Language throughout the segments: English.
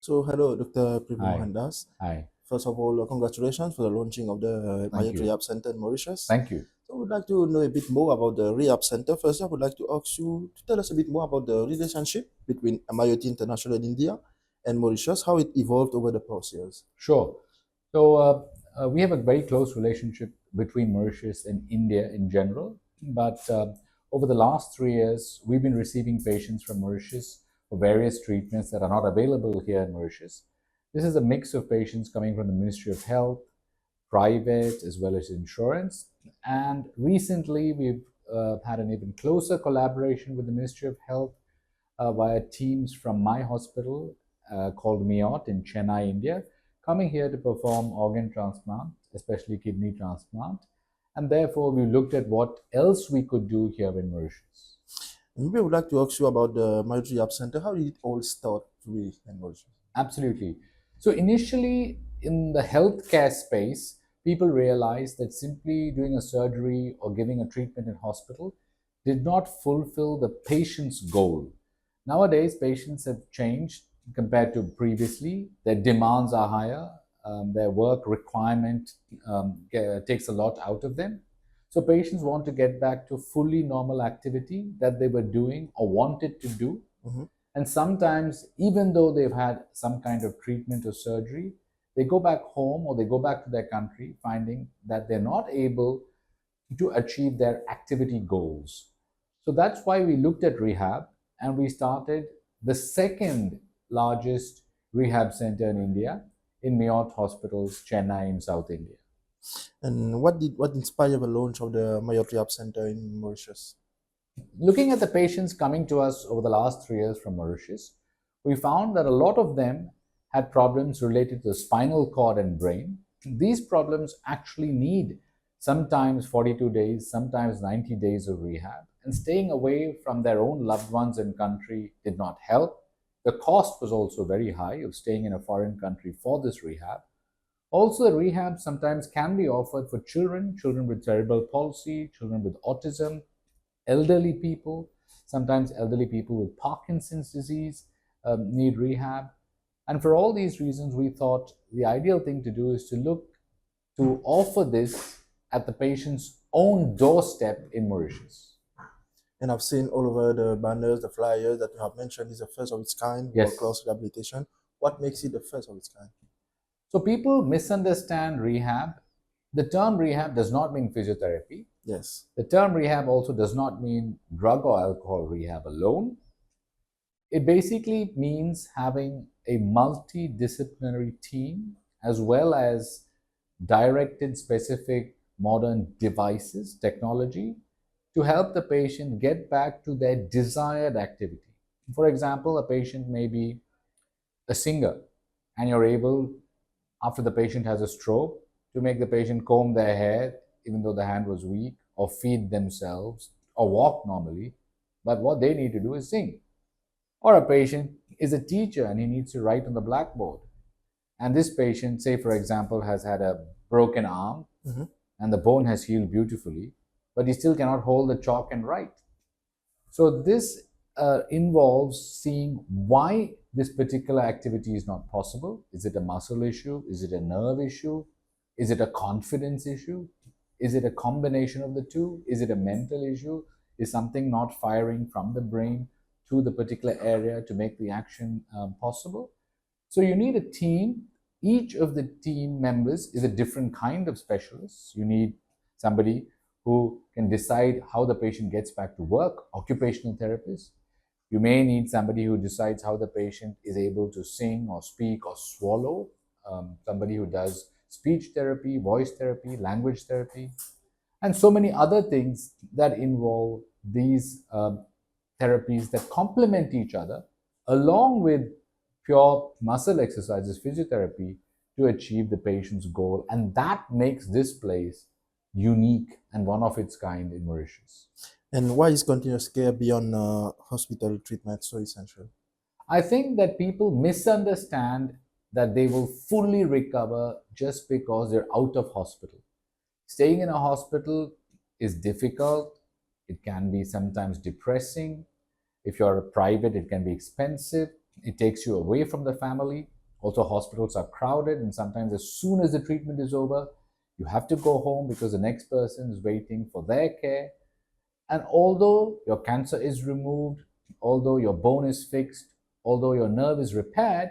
So, hello, Dr. Prithvi Hi. Mohandass. Hi. First of all, congratulations for the launching of the Thank MIOT you. Rehab Centre in Mauritius. Thank you. So, I would like to know a bit more about the Rehab Centre. First, I would like to ask you to tell us a bit more about the relationship between MIOT International in India and Mauritius, how it evolved over the past years. Sure. So we have a very close relationship between Mauritius and India in general. But over the last 3 years, we've been receiving patients from Mauritius for various treatments that are not available here in Mauritius. This is a mix of patients coming from the Ministry of Health, private, as well as insurance. And recently, we've had an even closer collaboration with the Ministry of Health via teams from my hospital called MIOT in Chennai, India, coming here to perform organ transplant, especially kidney transplant. And therefore, we looked at what else we could do here in Mauritius. And maybe I would like to ask you about the MIOT Rehab Centre. How did it all start really in Mauritius? Absolutely. So, initially, in the healthcare space, people realized that simply doing a surgery or giving a treatment in hospital did not fulfill the patient's goal. Nowadays, patients have changed compared to previously. Their demands are higher. Their work requirement takes a lot out of them. So patients want to get back to fully normal activity that they were doing or wanted to do. Mhm. And sometimes, even though they've had some kind of treatment or surgery, they go back home or they go back to their country finding that they're not able to achieve their activity goals. So that's why we looked at rehab and we started the second largest rehab center in India in MIOT Hospitals, Chennai in South India. And what inspired the launch of the MIOT Rehab Centre in Mauritius? Looking at the patients coming to us over the last 3 years from Mauritius, we found that a lot of them had problems related to the spinal cord and brain. These problems actually need sometimes 42 days, sometimes 90 days of rehab. And staying away from their own loved ones in country did not help. The cost was also very high of staying in a foreign country for this rehab. Also, the rehab sometimes can be offered for children, children with cerebral palsy, children with autism, elderly people, sometimes elderly people with Parkinson's disease need rehab. And for all these reasons, we thought the ideal thing to do is to look to offer this at the patient's own doorstep in Mauritius. And I've seen all over the banners, the flyers that you have mentioned is the first of its kind, Yes. world-class rehabilitation. What makes it the first of its kind? So people misunderstand rehab. The term rehab does not mean physiotherapy. Yes. The term rehab also does not mean drug or alcohol rehab alone. It basically means having a multidisciplinary team as well as directed specific modern devices, technology, to help the patient get back to their desired activity. For example, a patient may be a singer, and you're able, after the patient has a stroke, to make the patient comb their hair, even though the hand was weak, or feed themselves, or walk normally. But what they need to do is sing. Or a patient is a teacher and he needs to write on the blackboard. And this patient, say for example, has had a broken arm Mhm. and the bone has healed beautifully, but he still cannot hold the chalk and write. So this involves seeing why this particular activity is not possible. Is it a muscle issue? Is it a nerve issue? Is it a confidence issue? Is it a combination of the two? Is it a mental issue? Is something not firing from the brain to the particular area to make the action possible? So you need a team. Each of the team members is a different kind of specialist. You need somebody who can decide how the patient gets back to work, occupational therapist. You may need somebody who decides how the patient is able to sing or speak or swallow, somebody who does speech therapy, voice therapy, language therapy, and so many other things that involve these therapies that complement each other, along with pure muscle exercises, physiotherapy, to achieve the patient's goal. And that makes this place unique and one of its kind in Mauritius. And why is continuous care beyond hospital treatment so essential? I think that people misunderstand that they will fully recover just because they're out of hospital. Staying in a hospital is difficult. It can be sometimes depressing. If you're a private, it can be expensive. It takes you away from the family. Also, hospitals are crowded, and sometimes as soon as the treatment is over, you have to go home because the next person is waiting for their care. And although your cancer is removed, although your bone is fixed, although your nerve is repaired,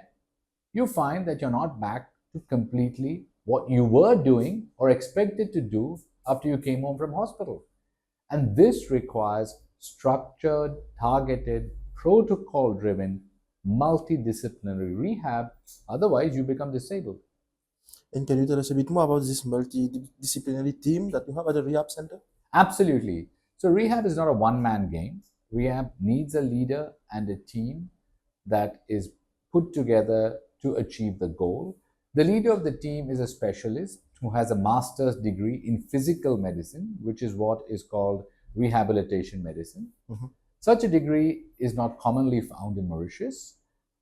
you find that you're not back to completely what you were doing or expected to do after you came home from hospital. And this requires structured, targeted, protocol driven, multidisciplinary rehab. Otherwise, you become disabled. And can you tell us a bit more about this multidisciplinary team that you have at the rehab center? Absolutely. So, rehab is not a one man game. Rehab needs a leader and a team that is put together to achieve the goal. The leader of the team is a specialist who has a master's degree in physical medicine, which is what is called rehabilitation medicine. Such a degree is not commonly found in Mauritius.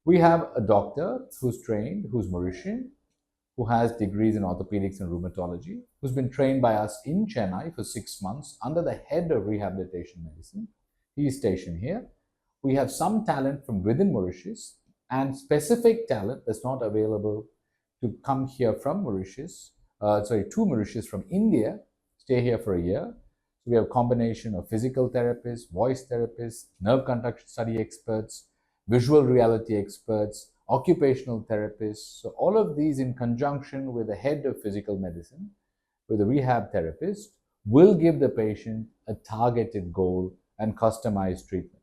We have a doctor who's trained, who's Maurician, who has degrees in orthopedics and rheumatology, who's been trained by us in Chennai for 6 months under the head of rehabilitation medicine. He is stationed here. We have some talent from within Mauritius and specific talent that's not available to come here from Mauritius, to Mauritius from India, stay here for a year. So we have a combination of physical therapists, voice therapists, nerve conduction study experts, visual reality experts, occupational therapists. So all of these in conjunction with the head of physical medicine, with a rehab therapist, will give the patient a targeted goal and customized treatment.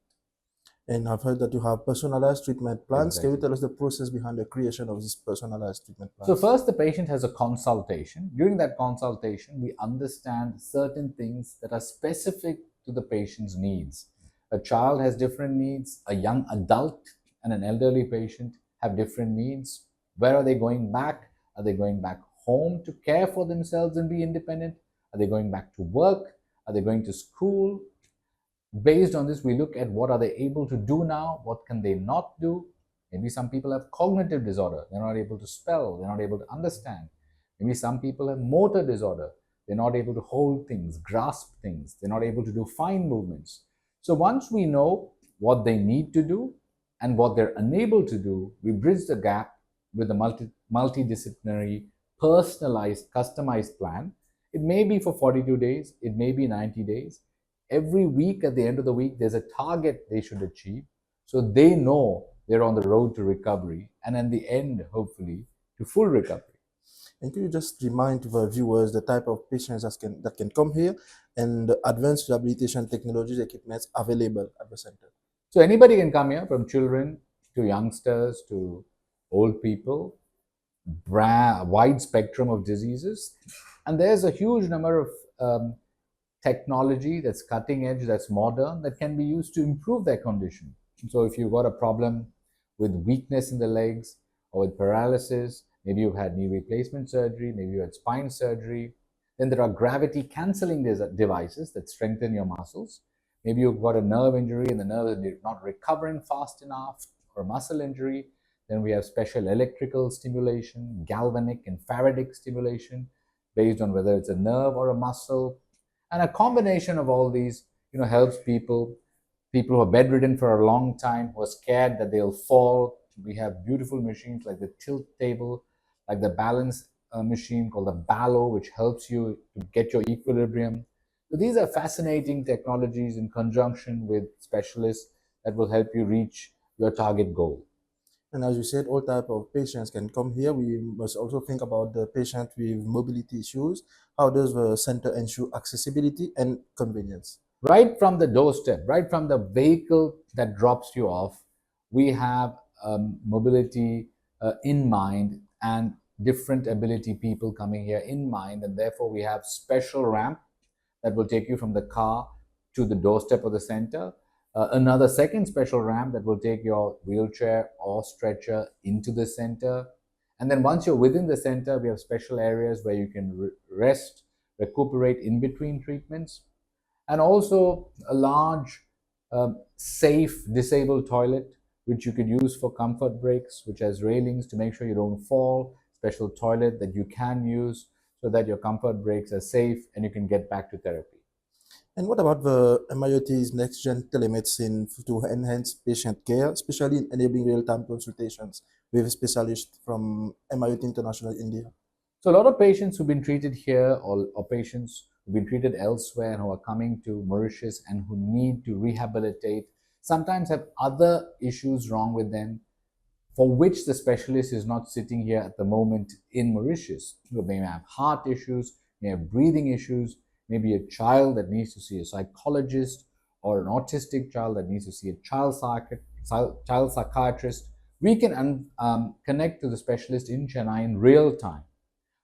And I've heard that you have personalized treatment plans. Exactly. Can you tell us the process behind the creation of this personalized treatment plans? So first, the patient has a consultation. During that consultation, we understand certain things that are specific to the patient's needs. A child has different needs. A young adult and an elderly patient have different needs. Where are they going back? Are they going back home to care for themselves and be independent? Are they going back to work? Are they going to school? Based on this, we look at what are they able to do now, what can they not do. Maybe some people have cognitive disorder, they're not able to spell, they're not able to understand. Maybe some people have motor disorder, they're not able to hold things, grasp things, they're not able to do fine movements. So once we know what they need to do and what they're unable to do, we bridge the gap with a multidisciplinary, personalized, customized plan. It may be for 42 days, it may be 90 days. Every week, at the end of the week, there's a target they should achieve. So they know they're on the road to recovery and in the end, hopefully, to full recovery. And can you just remind the viewers the type of patients that can come here and the advanced rehabilitation technologies equipments available at the center? So anybody can come here, from children to youngsters to old people, wide spectrum of diseases. And there's a huge number of technology that's cutting edge, that's modern, that can be used to improve their condition. So if you've got a problem with weakness in the legs or with paralysis, maybe you've had knee replacement surgery, maybe you had spine surgery, then there are gravity cancelling devices that strengthen your muscles. Maybe you've got a nerve injury and the nerve is not recovering fast enough, or a muscle injury. Then we have special electrical stimulation, galvanic and Faradic stimulation, based on whether it's a nerve or a muscle. And a combination of all these, helps people who are bedridden for a long time, who are scared that they'll fall. We have beautiful machines like the tilt table, like the balance machine called the Ballo, which helps you to get your equilibrium. So these are fascinating technologies in conjunction with specialists that will help you reach your target goal. And as you said, all type of patients can come here. We must also think about the patient with mobility issues. How does the center ensure accessibility and convenience? Right from the doorstep, right from the vehicle that drops you off, we have mobility in mind and different ability people coming here in mind. And therefore, we have special ramp that will take you from the car to the doorstep of the center. Another second special ramp that will take your wheelchair or stretcher into the center. And then once you're within the center, we have special areas where you can rest, recuperate in between treatments. And also a large, safe, disabled toilet, which you could use for comfort breaks, which has railings to make sure you don't fall, special toilet that you can use so that your comfort breaks are safe and you can get back to therapy. And what about the MIOT's next-gen telemedicine to enhance patient care, especially in enabling real-time consultations with specialists from MIOT International India? So a lot of patients who've been treated here or patients who've been treated elsewhere and who are coming to Mauritius and who need to rehabilitate sometimes have other issues wrong with them for which the specialist is not sitting here at the moment in Mauritius. They may have heart issues, may have breathing issues, maybe a child that needs to see a psychologist or an autistic child that needs to see a child psychiatrist. We can connect to the specialist in Chennai in real time.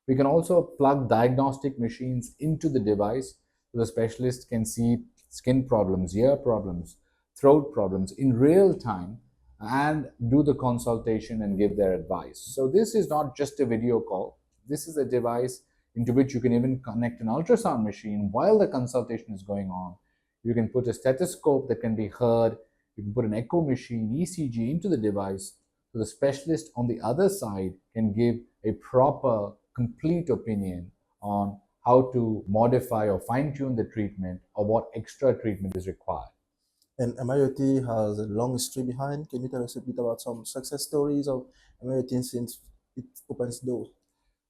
We can also plug diagnostic machines into the device so the specialist can see skin problems, ear problems, throat problems in real time and do the consultation and give their advice. So this is not just a video call. This is a device into which you can even connect an ultrasound machine while the consultation is going on. You can put a stethoscope that can be heard. You can put an echo machine, ECG into the device so the specialist on the other side can give a proper, complete opinion on how to modify or fine-tune the treatment or what extra treatment is required. And MIOT has a long history behind. Can you tell us a bit about some success stories of MIOT since it opens doors?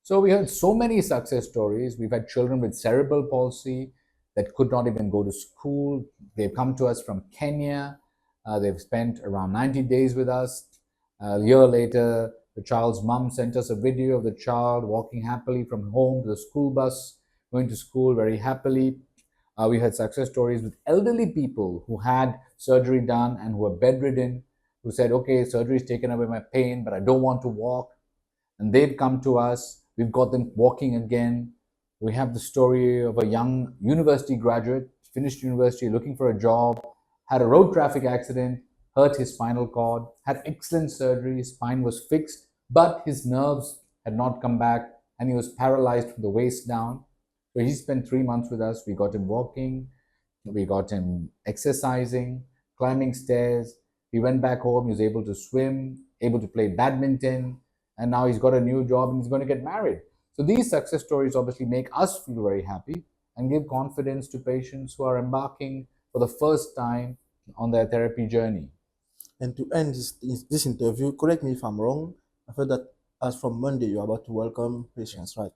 So we heard so many success stories. We've had children with cerebral palsy that could not even go to school. They've come to us from Kenya. They've spent around 90 days with us. A year later, the child's mum sent us a video of the child walking happily from home to the school bus, going to school very happily. We had success stories with elderly people who had surgery done and who were bedridden, who said, okay, surgery's taken away my pain, but I don't want to walk. And they've come to us. We've got them walking again. We have the story of a young university graduate, finished university, looking for a job, had a road traffic accident, hurt his spinal cord, had excellent surgery, his spine was fixed, but his nerves had not come back and he was paralyzed from the waist down. So he spent 3 months with us. We got him walking, we got him exercising, climbing stairs. He went back home, he was able to swim, able to play badminton, and now he's got a new job and he's going to get married. So these success stories obviously make us feel very happy and give confidence to patients who are embarking for the first time on their therapy journey. And to end this interview, correct me if I'm wrong, I've heard that as from Monday, you're about to welcome patients, right?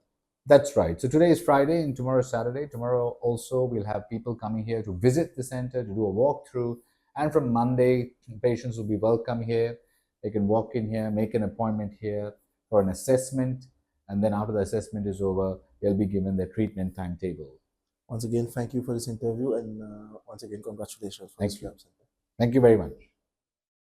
That's right. So today is Friday and tomorrow is Saturday. Tomorrow also we'll have people coming here to visit the center, to do a walkthrough. And from Monday, patients will be welcome here. They can walk in here, make an appointment here for an assessment. And then after the assessment is over, they'll be given their treatment timetable. Once again, thank you for this interview, and once again, congratulations for this Thank you. rehab center. Thank you very much.